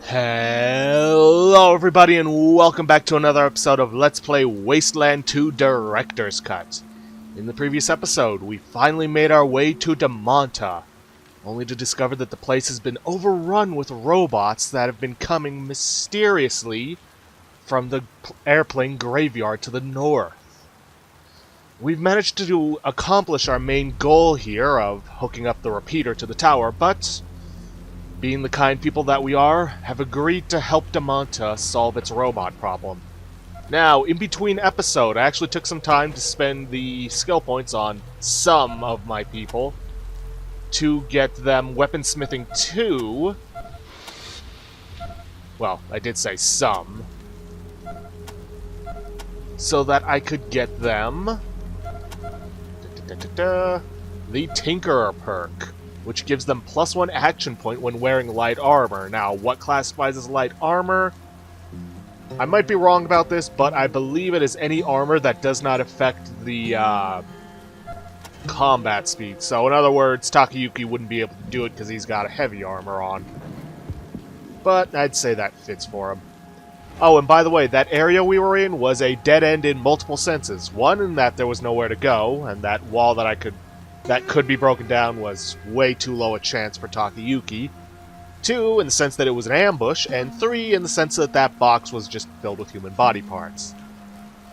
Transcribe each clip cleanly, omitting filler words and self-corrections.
Hello everybody and welcome back to another episode of Let's Play Wasteland 2 Director's Cut. In the previous episode, we finally made our way to Damonta, only to discover that the place has been overrun with robots that have been coming mysteriously from the airplane graveyard to the north. We've managed to accomplish our main goal here of hooking up the repeater to the tower, but being the kind people that we are, have agreed to help Damonta solve its robot problem. Now, in between episode, I actually took some time to spend the skill points on some of my people to get them weaponsmithing 2. Well, I did say some. So that I could get them the Tinkerer perk, which gives them +1 action point when wearing light armor. Now, what classifies as light armor? I might be wrong about this, but I believe it is any armor that does not affect the combat speed. So, in other words, Takayuki wouldn't be able to do it because he's got a heavy armor on. But I'd say that fits for him. Oh, and by the way, that area we were in was a dead end in multiple senses. One, in that there was nowhere to go, and that wall that could be broken down was way too low a chance for Takayuki. 2, in the sense that it was an ambush, and 3, in the sense that that box was just filled with human body parts.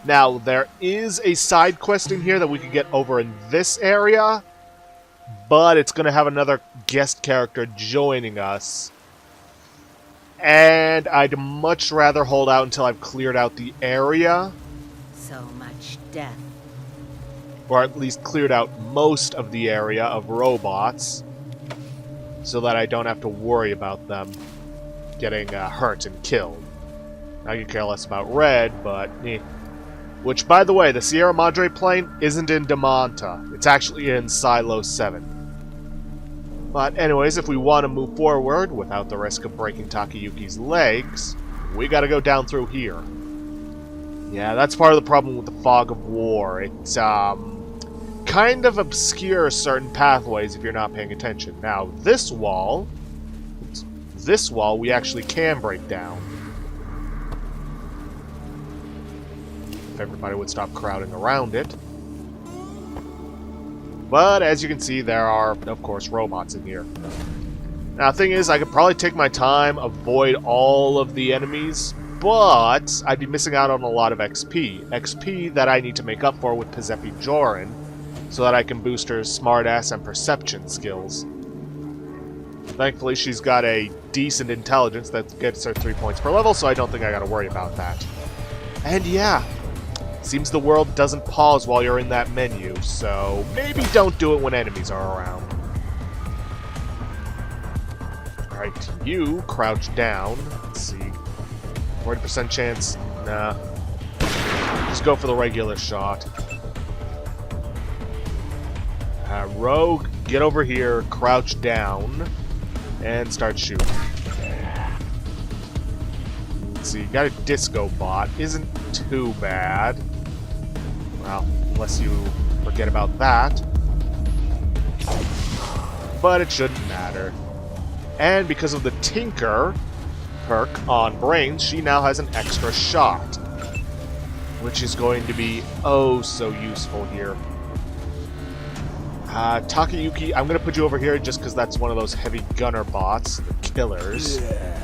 Now, there is a side quest in here that we could get over in this area, but it's going to have another guest character joining us, and I'd much rather hold out until I've cleared out the area. So much death. Or at least cleared out most of the area of robots, so that I don't have to worry about them getting hurt and killed. I can care less about Red, but eh. Which, by the way, the Sierra Madre plane isn't in Damonta. It's actually in Silo 7. But anyways, if we want to move forward without the risk of breaking Takayuki's legs, we gotta go down through here. Yeah, that's part of the problem with the Fog of War. It's, kind of obscures certain pathways if you're not paying attention. Now, this wall we actually can break down. If everybody would stop crowding around it. But, as you can see, there are, of course, robots in here. Now, the thing is, I could probably take my time, avoid all of the enemies, but I'd be missing out on a lot of XP. XP that I need to make up for with Pizepi Jorin, so that I can boost her smartass and perception skills. Thankfully, she's got a decent intelligence that gets her 3 points per level, so I don't think I gotta worry about that. And yeah, seems the world doesn't pause while you're in that menu, so maybe don't do it when enemies are around. Alright, you crouch down. Let's see. 40% chance. Nah. Just go for the regular shot. Rogue, get over here, crouch down, and start shooting. Let's see, got a disco bot. Isn't too bad. Well, unless you forget about that. But it shouldn't matter. And because of the Tinker perk on Brains, she now has an extra shot, which is going to be oh so useful here. Takayuki, I'm gonna put you over here just because that's one of those heavy gunner bots, the killers. Yeah.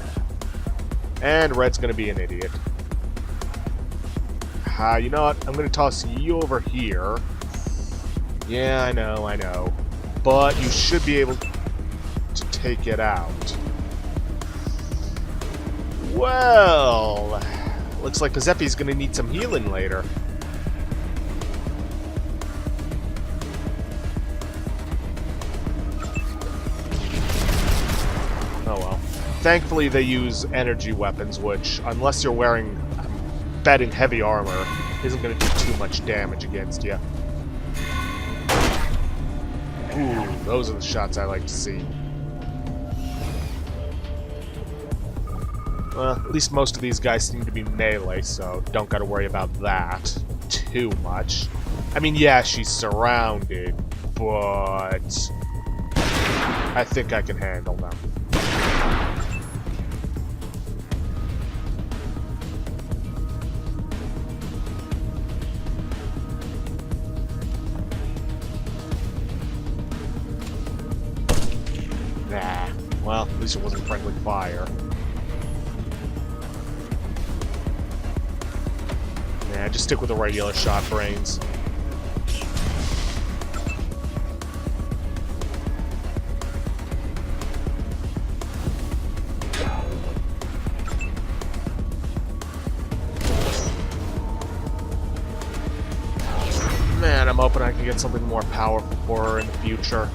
And Red's gonna be an idiot. You know what? I'm gonna toss you over here. Yeah, I know. But you should be able to take it out. Well, looks like Pizepi's gonna need some healing later. Oh well. Thankfully they use energy weapons, which, unless you're wearing betting heavy armor, isn't going to do too much damage against you. Ooh, those are the shots I like to see. Well, at least most of these guys seem to be melee, so don't gotta worry about that too much. I mean, yeah, she's surrounded, but I think I can handle them. least it wasn't friendly fire. Nah, just stick with the regular shot brains. Man, I'm hoping I can get something more powerful for her in the future.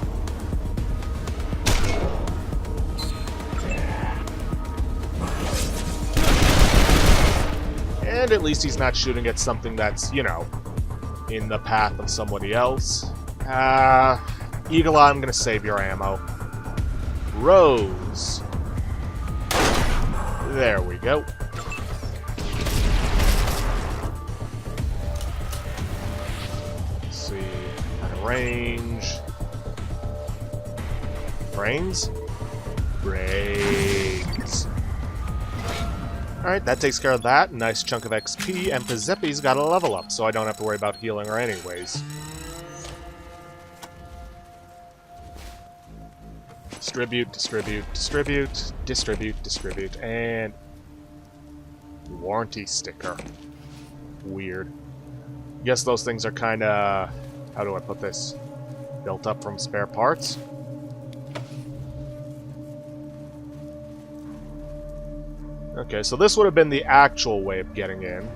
And at least he's not shooting at something that's, you know, in the path of somebody else. Eagle Eye, I'm gonna save your ammo. Rose. There we go. Let's see. Out of range. Brains? Brains. Alright, that takes care of that. Nice chunk of XP, and Pizeppi's got a level up, so I don't have to worry about healing her anyways. Distribute, distribute, distribute, distribute, distribute, and... warranty sticker. Weird. Guess those things are kinda... how do I put this? Built up from spare parts? Okay, so this would have been the actual way of getting in.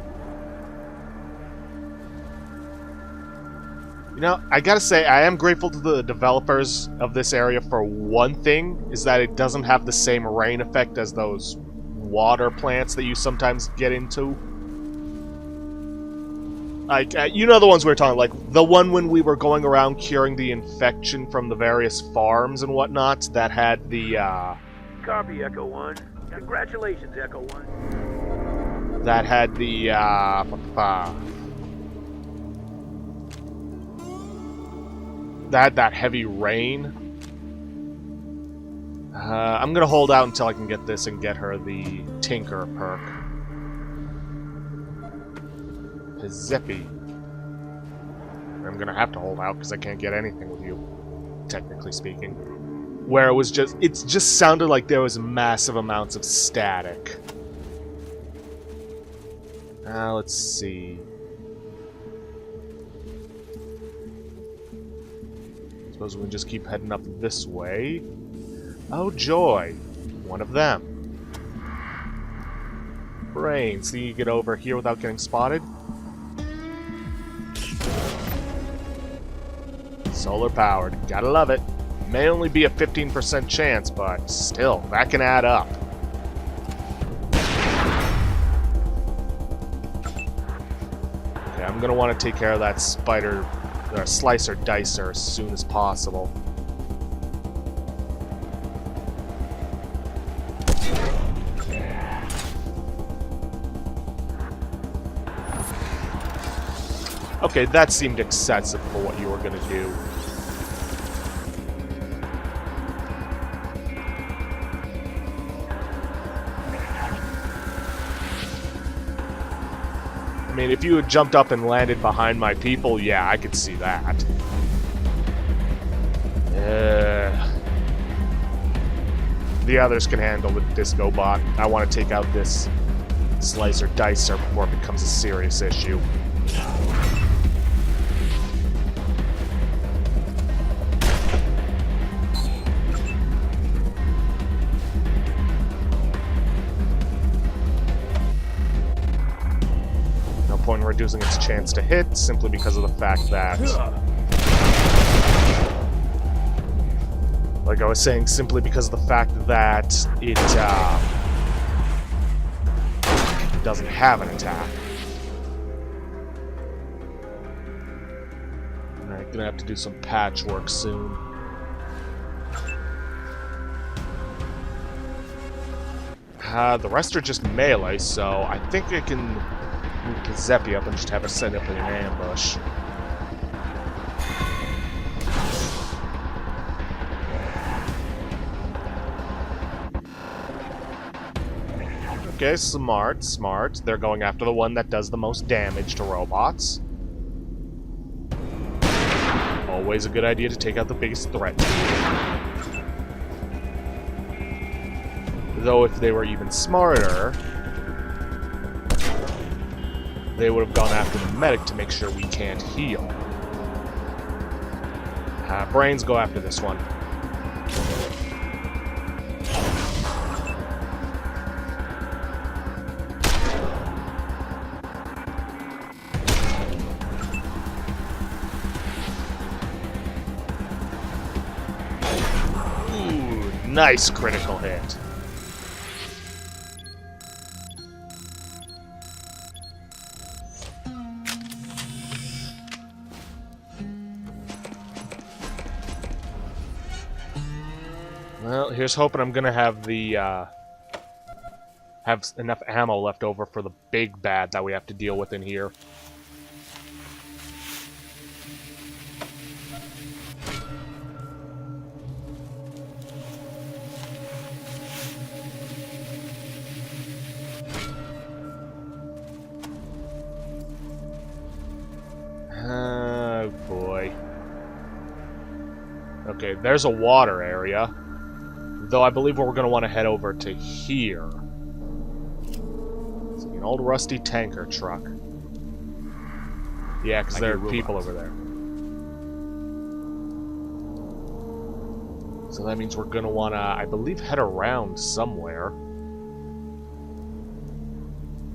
You know, I gotta say, I am grateful to the developers of this area for one thing, is that it doesn't have the same rain effect as those water plants that you sometimes get into. Like, you know the ones we were talking, like, the one when we were going around curing the infection from the various farms and whatnot, that had the, Copy, Echo 1. Congratulations, Echo 1. that had the, that heavy rain. I'm gonna hold out until I can get this and get her the Tinker perk. Pizeppi. I'm gonna have to hold out because I can't get anything with you, technically speaking. Where it was just, it just sounded like there was massive amounts of static. Let's see. Suppose we can just keep heading up this way. Oh joy, one of them. Brain, see you get over here without getting spotted? Solar powered, gotta love it. May only be a 15% chance, but still, that can add up. Okay, I'm gonna want to take care of that spider, or slicer dicer as soon as possible. Okay, that seemed excessive for what you were gonna do. I mean, if you had jumped up and landed behind my people, yeah, I could see that. The others can handle the disco bot. I want to take out this slicer dicer before it becomes a serious issue. Point in reducing its chance to hit, simply because of the fact that... Like I was saying, simply because of the fact that it doesn't have an attack. Alright, gonna have to do some patchwork soon. The rest are just melee, so I think I can move Pizeppi up and just have her set up in an ambush. Okay, smart, smart. They're going after the one that does the most damage to robots. Always a good idea to take out the biggest threat. Though if they were even smarter, they would have gone after the medic to make sure we can't heal. Brains, go after this one. Ooh, nice critical hit. Well, here's hoping I'm gonna have the have enough ammo left over for the big bad that we have to deal with in here. Oh boy. Okay, there's a water area. Though I believe we're going to want to head over to here. It's an old rusty tanker truck. Yeah, because there are people over there. So that means we're going to want to, I believe, head around somewhere.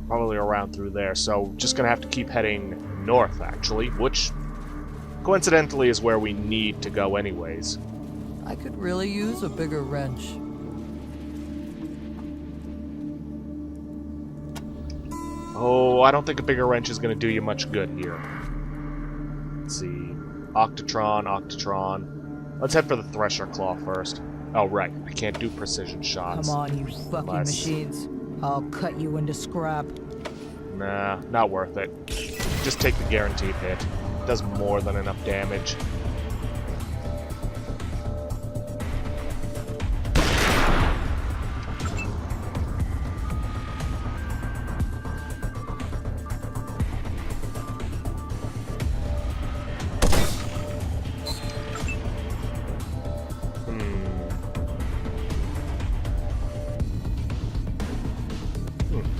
Probably around through there. So just going to have to keep heading north, actually, which coincidentally is where we need to go anyways. I could really use a bigger wrench. Oh, I don't think a bigger wrench is going to do you much good here. Let's see. Octatron. Let's head for the Thresher Claw first. Oh, right. I can't do precision shots. Come on, you fucking machines. I'll cut you into scrap. Nah, not worth it. Just take the guaranteed hit. It does more than enough damage.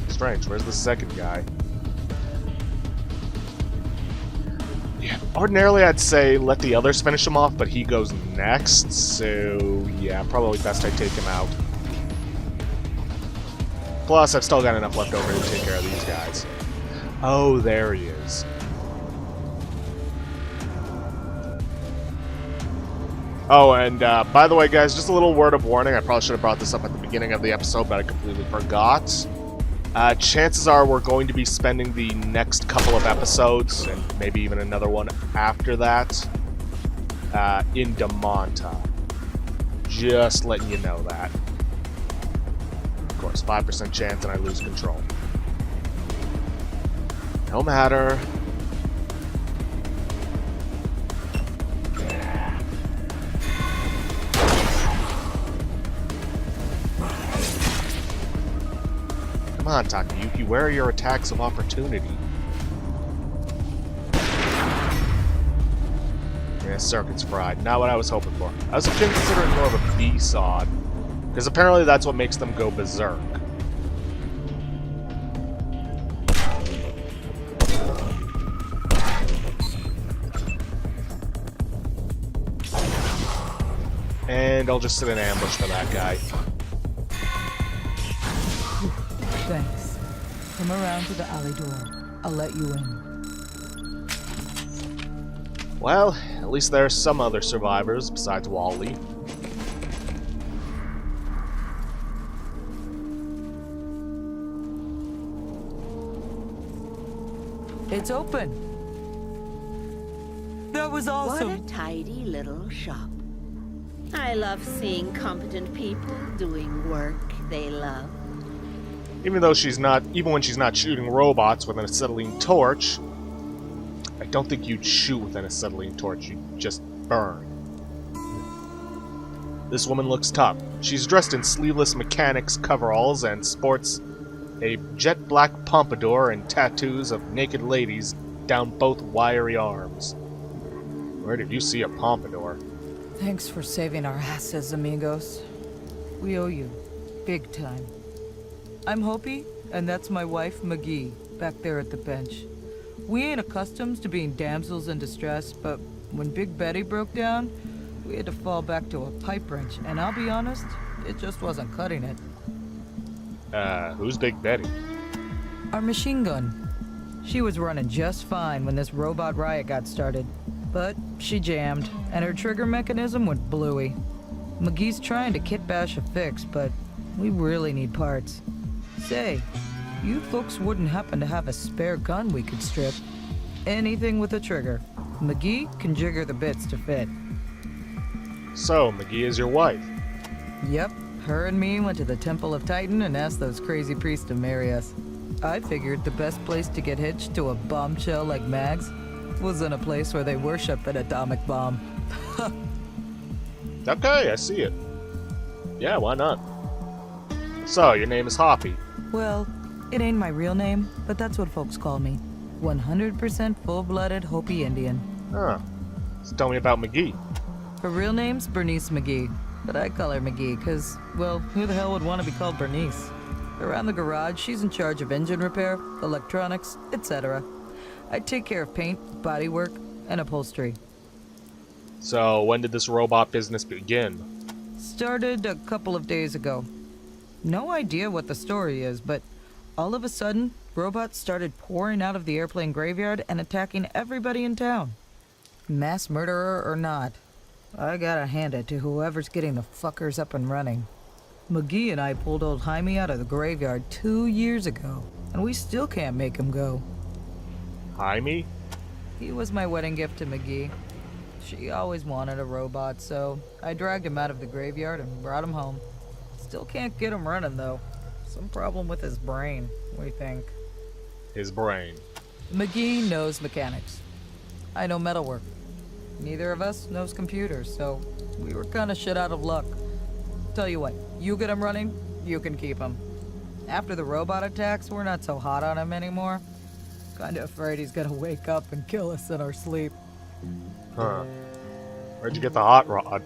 Strange. Where's the second guy? Yeah, ordinarily I'd say let the others finish him off, but he goes next, so yeah, probably best I take him out. Plus, I've still got enough left over to take care of these guys. Oh, there he is. Oh, and by the way, guys, just a little word of warning. I probably should have brought this up at the beginning of the episode, but I completely forgot. Chances are we're going to be spending the next couple of episodes, and maybe even another one after that, in Damonta. Just letting you know that. Of course, 5% chance and I lose control. No matter. Come on, Takayuki, where are your attacks of opportunity? Yeah, circuit's fried. Not what I was hoping for. I was considering more of a B-sod, because apparently that's what makes them go berserk. And I'll just sit in ambush for that guy. Thanks. Come around to the alley door. I'll let you in. Well, at least there's some other survivors besides Wally. It's open. That was awesome. What a tidy little shop. I love seeing competent people doing work they love. Even when she's not shooting robots with an acetylene torch, I don't think you'd shoot with an acetylene torch, you'd just burn. This woman looks tough. She's dressed in sleeveless mechanics coveralls and sports a jet black pompadour and tattoos of naked ladies down both wiry arms. Where did you see a pompadour? Thanks for saving our asses, amigos. We owe you. Big time. I'm Hopi, and that's my wife, McGee, back there at the bench. We ain't accustomed to being damsels in distress, but when Big Betty broke down, we had to fall back to a pipe wrench, and I'll be honest, it just wasn't cutting it. Who's Big Betty? Our machine gun. She was running just fine when this robot riot got started, but she jammed, and her trigger mechanism went bluey. McGee's trying to kit bash a fix, but we really need parts. Say, you folks wouldn't happen to have a spare gun we could strip? Anything with a trigger. McGee can jigger the bits to fit. So, McGee is your wife? Yep, her and me went to the Temple of Titan and asked those crazy priests to marry us. I figured the best place to get hitched to a bombshell like Mags was in a place where they worship an atomic bomb. Okay, I see it. Yeah, why not? So, your name is Hoppy. Well, it ain't my real name, but that's what folks call me. 100% full-blooded Hopi Indian. Huh. So tell me about McGee. Her real name's Bernice McGee, but I call her McGee because, well, who the hell would want to be called Bernice? Around the garage, she's in charge of engine repair, electronics, etc. I take care of paint, bodywork, and upholstery. So, when did this robot business begin? Started a couple of days ago. No idea what the story is, but all of a sudden, robots started pouring out of the airplane graveyard and attacking everybody in town. Mass murderer or not, I gotta hand it to whoever's getting the fuckers up and running. McGee and I pulled old Jaime out of the graveyard 2 years ago, and we still can't make him go. Jaime? He was my wedding gift to McGee. She always wanted a robot, so I dragged him out of the graveyard and brought him home. Still can't get him running, though. Some problem with his brain, we think. His brain. McGee knows mechanics. I know metalwork. Neither of us knows computers, so we were kinda shit out of luck. Tell you what, you get him running, you can keep him. After the robot attacks, we're not so hot on him anymore. Kinda afraid he's gonna wake up and kill us in our sleep. Huh. Where'd you get the hot rod?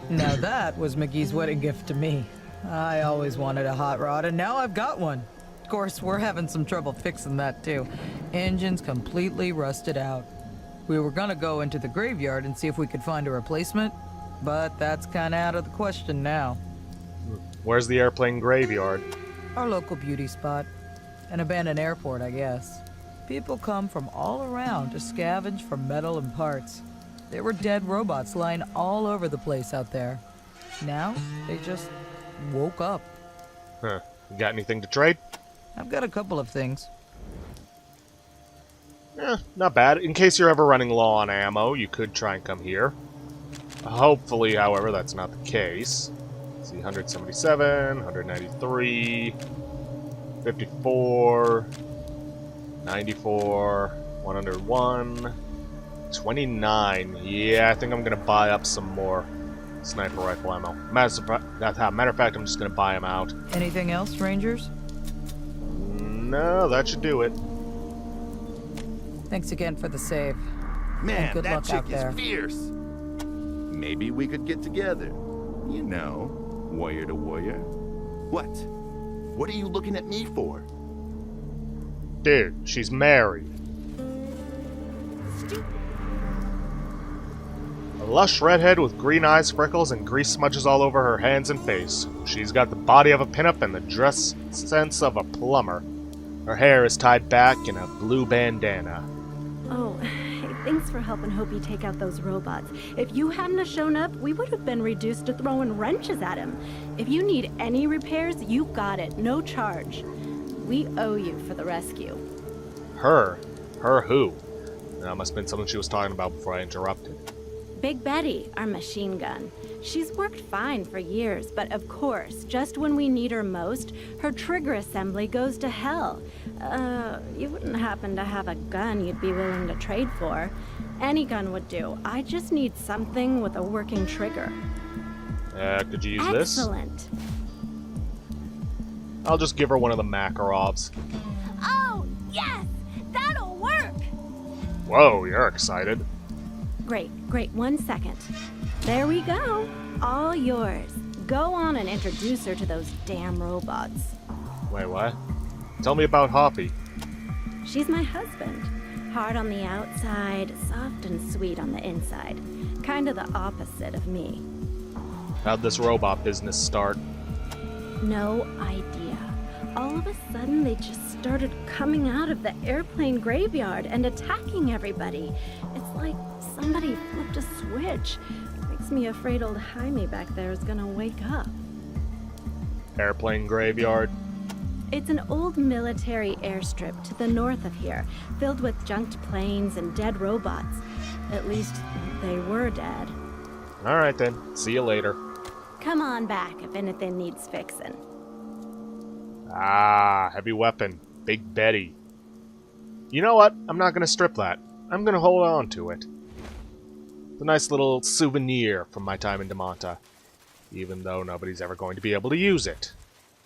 Now that was McGee's wedding gift to me. I always wanted a hot rod, and now I've got one. Of course, we're having some trouble fixing that too. Engine's completely rusted out. We were gonna go into the graveyard and see if we could find a replacement, but that's kinda out of the question now. Where's the airplane graveyard? Our local beauty spot. An abandoned airport, I guess. People come from all around to scavenge for metal and parts. There were dead robots lying all over the place out there. Now, they just woke up. Huh. You got anything to trade? I've got a couple of things. Not bad. In case you're ever running low on ammo, you could try and come here. Hopefully, however, that's not the case. Let's see, 177, 193, 54, 94, 101, 29. Yeah, I think I'm gonna buy up some more sniper rifle ammo. Matter of fact, I'm just gonna buy them out. Anything else, Rangers? No, that should do it. Thanks again for the save. Man, And good that luck chick out there. is fierce. Maybe we could get together. You know, warrior to warrior. What? What are you looking at me for? Dude, she's married. A lush redhead with green eyes, freckles, and grease smudges all over her hands and face. She's got the body of a pinup and the dress sense of a plumber. Her hair is tied back in a blue bandana. Oh, hey, thanks for helping Hopi take out those robots. If you hadn't have shown up, we would have been reduced to throwing wrenches at him. If you need any repairs, you got it, no charge. We owe you for the rescue. Her? Her who? That must have been something she was talking about before I interrupted. Big Betty, our machine gun. She's worked fine for years, but of course, just when we need her most, her trigger assembly goes to hell. You wouldn't happen to have a gun you'd be willing to trade for. Any gun would do. I just need something with a working trigger. Could you use this? Excellent. I'll just give her one of the Makarovs. Oh, yes! That'll work! Whoa, you're excited. Great, great. 1 second. There we go. All yours. Go on and introduce her to those damn robots. Wait, what? Tell me about Hoppy. She's my husband. Hard on the outside, soft and sweet on the inside. Kinda the opposite of me. How'd this robot business start? No idea. All of a sudden, they just started coming out of the airplane graveyard and attacking everybody. It's like somebody flipped a switch. Makes me afraid old Jaime back there is gonna wake up. Airplane graveyard? It's an old military airstrip to the north of here, filled with junked planes and dead robots. At least, they were dead. Alright then, see you later. Come on back if anything needs fixing. Ah, heavy weapon. Big Betty. You know what? I'm not gonna strip that. I'm gonna hold on to it. It's a nice little souvenir from my time in Demanta. Even though nobody's ever going to be able to use it.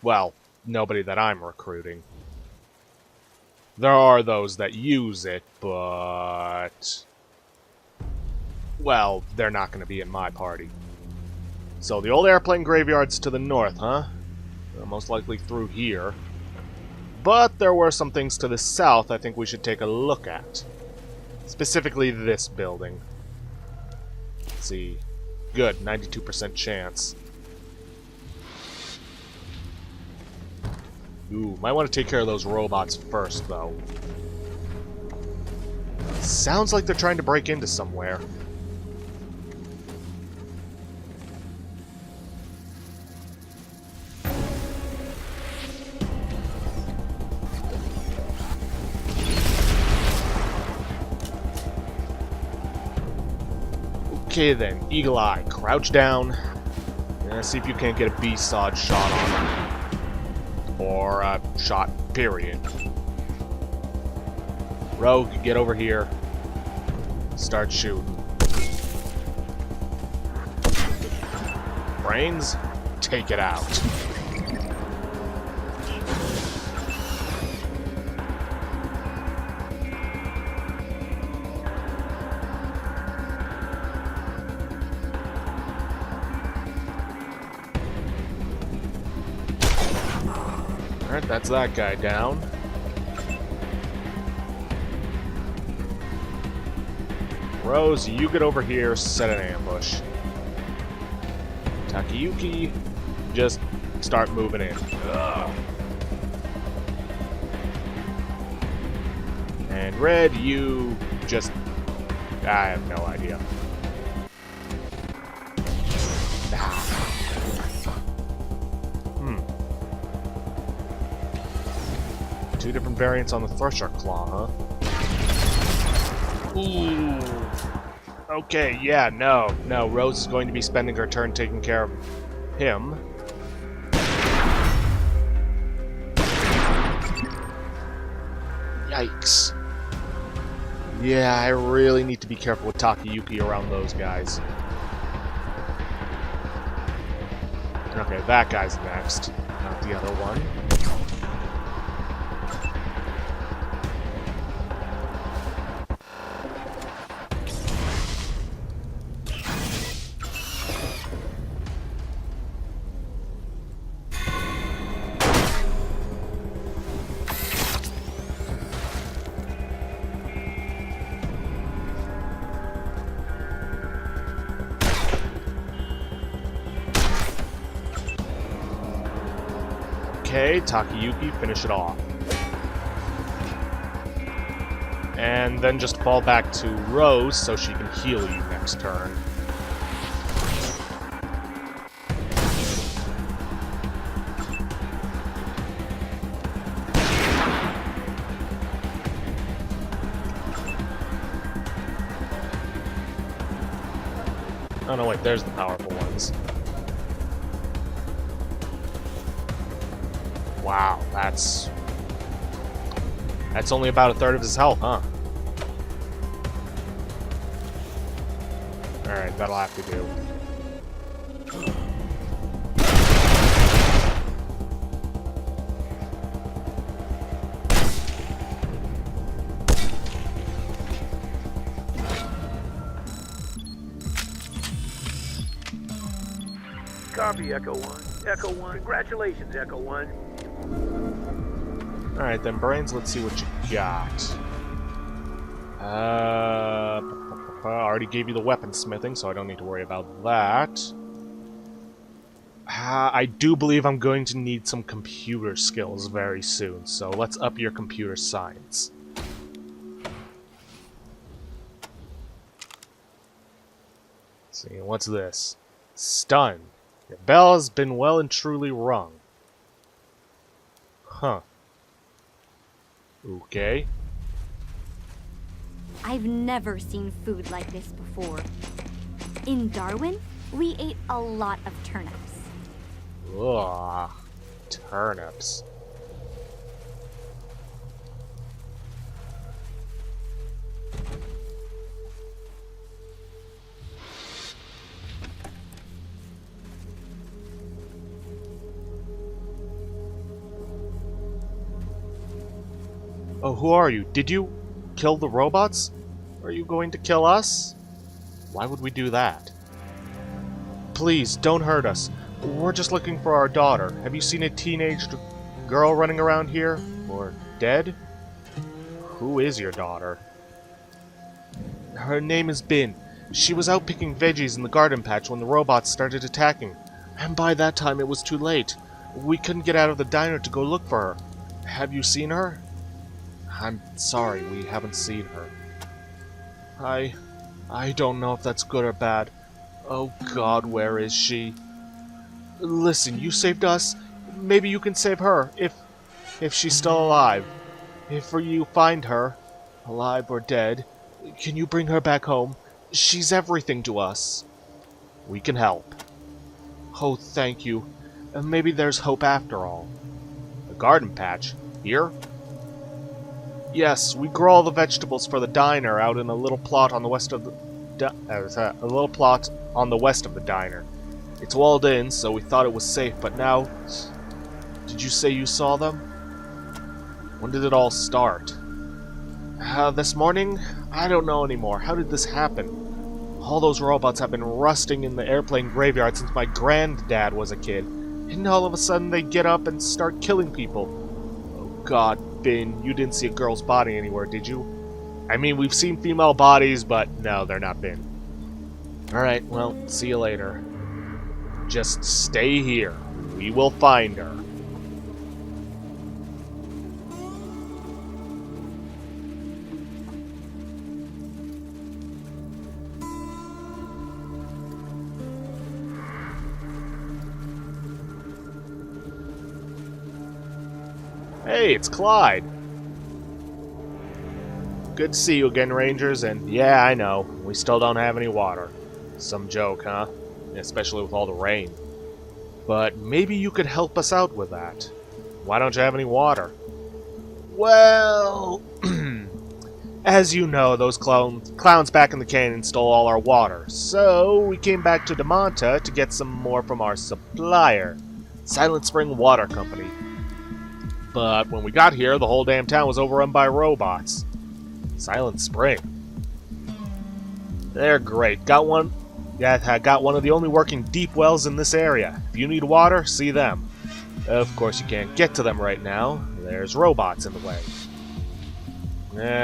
Well, nobody that I'm recruiting. There are those that use it, but... well, they're not going to be in my party. So the old airplane graveyard's to the north, huh? Most likely through here. But there were some things to the south I think we should take a look at. Specifically this building. Let's see. Good, 92% chance. Ooh, might want to take care of those robots first, though. Sounds like they're trying to break into somewhere. Okay then, Eagle Eye, crouch down. And see if you can't get a B-sod shot on him. Or a shot, period. Rogue, get over here. Start shooting. Brains, take it out. Alright, that's that guy down. Rose, you get over here, set an ambush. Takayuki, just start moving in. Ugh. And Red, you just... I have no idea. Two different variants on the Thresher Claw, huh? Ooh. Okay, yeah, no. Rose is going to be spending her turn taking care of him. Yikes. Yeah, I really need to be careful with Takayuki around those guys. Okay, that guy's next, not the other one. Okay, Takayuki, finish it off. And then just fall back to Rose so she can heal you next turn. Oh no, wait, there's the powerful ones. Wow, that's only about a third of his health, huh? Alright, that'll have to do. Copy, Echo 1. Echo 1. Congratulations, Echo 1. Alright then, Brains, let's see what you got. I already gave you the weaponsmithing, so I don't need to worry about that. I do believe I'm going to need some computer skills very soon, so let's up your computer science. Let's see, what's this? Stun. Your bell has been well and truly rung. Huh. Okay. I've never seen food like this before. In Darwin, we ate a lot of turnips. Ugh. Turnips. Oh, who are you? Did you kill the robots? Are you going to kill us? Why would we do that? Please, don't hurt us. We're just looking for our daughter. Have you seen a teenage girl running around here? Or dead? Who is your daughter? Her name is Bin. She was out picking veggies in the garden patch when the robots started attacking. And by that time it was too late. We couldn't get out of the diner to go look for her. Have you seen her? I'm sorry, we haven't seen her. I don't know if that's good or bad. Oh God, where is she? Listen, you saved us. Maybe you can save her, if she's still alive. If you find her, alive or dead, can you bring her back home? She's everything to us. We can help. Oh, thank you. Maybe there's hope after all. A garden patch? Here? Yes, we grow all the vegetables for the diner out in a little plot on the west of the west of the diner. It's walled in, so we thought it was safe, but now... Did you say you saw them? When did it all start? This morning? I don't know anymore. How did this happen? All those robots have been rusting in the airplane graveyard since my granddad was a kid. And all of a sudden they get up and start killing people. Oh God, Bin, you didn't see a girl's body anywhere, did you? I mean, we've seen female bodies, but no, they're not Bin. Alright, well, see you later. Just stay here. We will find her. Hey, it's Clyde. Good to see you again, Rangers, and yeah, I know, we still don't have any water. Some joke, huh? Especially with all the rain. But maybe you could help us out with that. Why don't you have any water? Well, as you know, those clowns back in the canyon stole all our water, so we came back to Demonta to get some more from our supplier, Silent Spring Water Company. But when we got here, the whole damn town was overrun by robots. Silent Spring. They're great. Got one of the only working deep wells in this area. If you need water, see them. Of course, you can't get to them right now. There's robots in the way.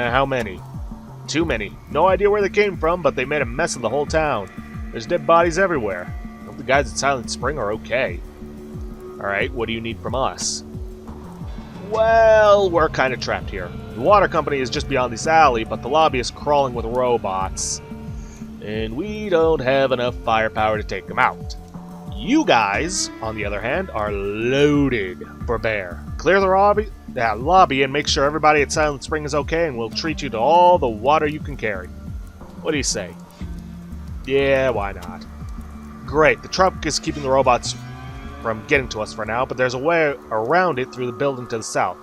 How many? Too many. No idea where they came from, but they made a mess of the whole town. There's dead bodies everywhere. Hope the guys at Silent Spring are okay. Alright, what do you need from us? Well, we're kind of trapped here. The water company is just beyond this alley, but the lobby is crawling with robots. And we don't have enough firepower to take them out. You guys, on the other hand, are loaded for bear. Clear the lobby and make sure everybody at Silent Spring is okay, and we'll treat you to all the water you can carry. What do you say? Yeah, why not? Great, the truck is keeping the robots from getting to us for now, but there's a way around it through the building to the south.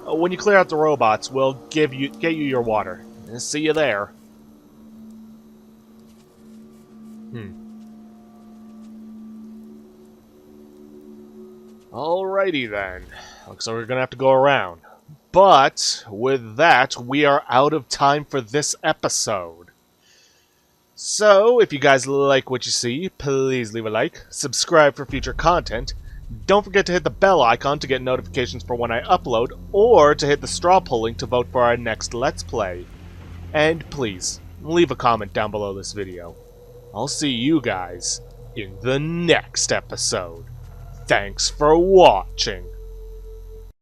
When you clear out the robots, we'll get you your water. See you there. Alrighty then. Looks like we're gonna have to go around. But with that, we are out of time for this episode. So, if you guys like what you see, please leave a like, subscribe for future content, don't forget to hit the bell icon to get notifications for when I upload, or to hit the straw polling to vote for our next Let's Play. And please, leave a comment down below this video. I'll see you guys in the next episode. Thanks for watching.